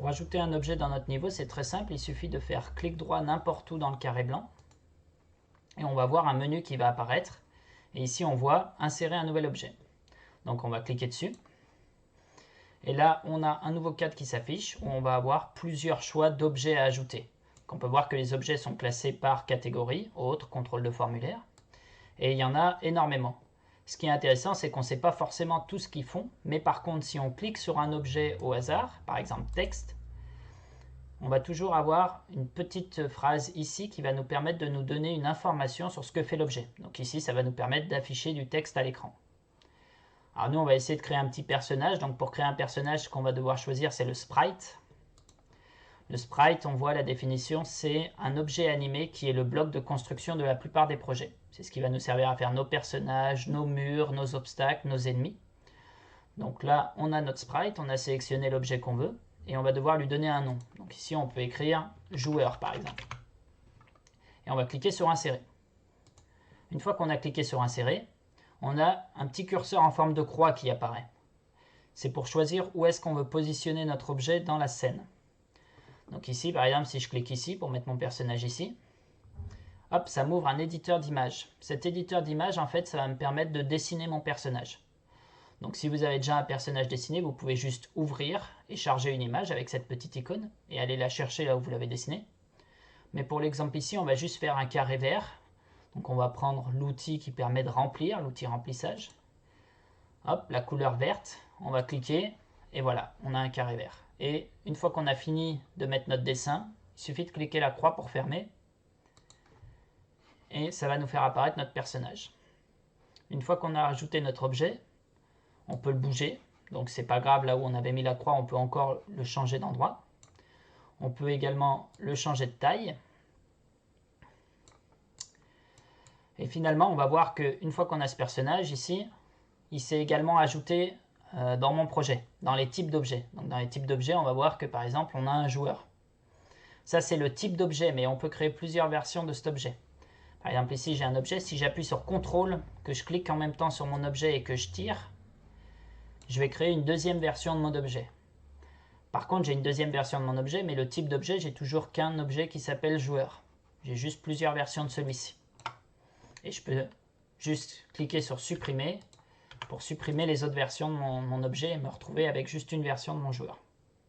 Pour ajouter un objet dans notre niveau, c'est très simple, il suffit de faire clic droit n'importe où dans le carré blanc et on va voir un menu qui va apparaître. Et ici, on voit insérer un nouvel objet. Donc, on va cliquer dessus. Et là, on a un nouveau cadre qui s'affiche où on va avoir plusieurs choix d'objets à ajouter. Donc, on peut voir que les objets sont classés par catégorie, autres, contrôle de formulaire. Et il y en a énormément. Ce qui est intéressant, c'est qu'on ne sait pas forcément tout ce qu'ils font. Mais par contre, si on clique sur un objet au hasard, par exemple texte, on va toujours avoir une petite phrase ici qui va nous permettre de nous donner une information sur ce que fait l'objet. Donc ici, ça va nous permettre d'afficher du texte à l'écran. Alors nous, on va essayer de créer un petit personnage. Donc pour créer un personnage, ce qu'on va devoir choisir, c'est le sprite. Le sprite, on voit la définition, c'est un objet animé qui est le bloc de construction de la plupart des projets. C'est ce qui va nous servir à faire nos personnages, nos murs, nos obstacles, nos ennemis. Donc là, on a notre sprite, on a sélectionné l'objet qu'on veut et on va devoir lui donner un nom. Donc ici, on peut écrire joueur par exemple. Et on va cliquer sur insérer. Une fois qu'on a cliqué sur insérer, on a un petit curseur en forme de croix qui apparaît. C'est pour choisir où est-ce qu'on veut positionner notre objet dans la scène. Donc ici, par exemple, si je clique ici pour mettre mon personnage ici, hop, ça m'ouvre un éditeur d'images. Cet éditeur d'images, en fait, ça va me permettre de dessiner mon personnage. Donc si vous avez déjà un personnage dessiné, vous pouvez juste ouvrir et charger une image avec cette petite icône et aller la chercher là où vous l'avez dessinée. Mais pour l'exemple ici, on va juste faire un carré vert. Donc on va prendre l'outil qui permet de remplir, l'outil remplissage. Hop, la couleur verte, on va cliquer et voilà, on a un carré vert. Et une fois qu'on a fini de mettre notre dessin, il suffit de cliquer la croix pour fermer et ça va nous faire apparaître notre personnage. Une fois qu'on a ajouté notre objet, on peut le bouger, donc c'est pas grave, là où on avait mis la croix, on peut encore le changer d'endroit. On peut également le changer de taille. Et finalement, on va voir qu'une fois qu'on a ce personnage ici, il s'est également ajouté dans mon projet, dans les types d'objets. Donc dans les types d'objets, on va voir que par exemple, on a un joueur. Ça, c'est le type d'objet, mais on peut créer plusieurs versions de cet objet. Par exemple, ici, j'ai un objet. Si j'appuie sur CTRL, que je clique en même temps sur mon objet et que je tire, je vais créer une deuxième version de mon objet. Par contre, j'ai une deuxième version de mon objet, mais le type d'objet, j'ai toujours qu'un objet qui s'appelle joueur. J'ai juste plusieurs versions de celui-ci. Et je peux juste cliquer sur supprimer pour supprimer les autres versions de mon objet et me retrouver avec juste une version de mon joueur.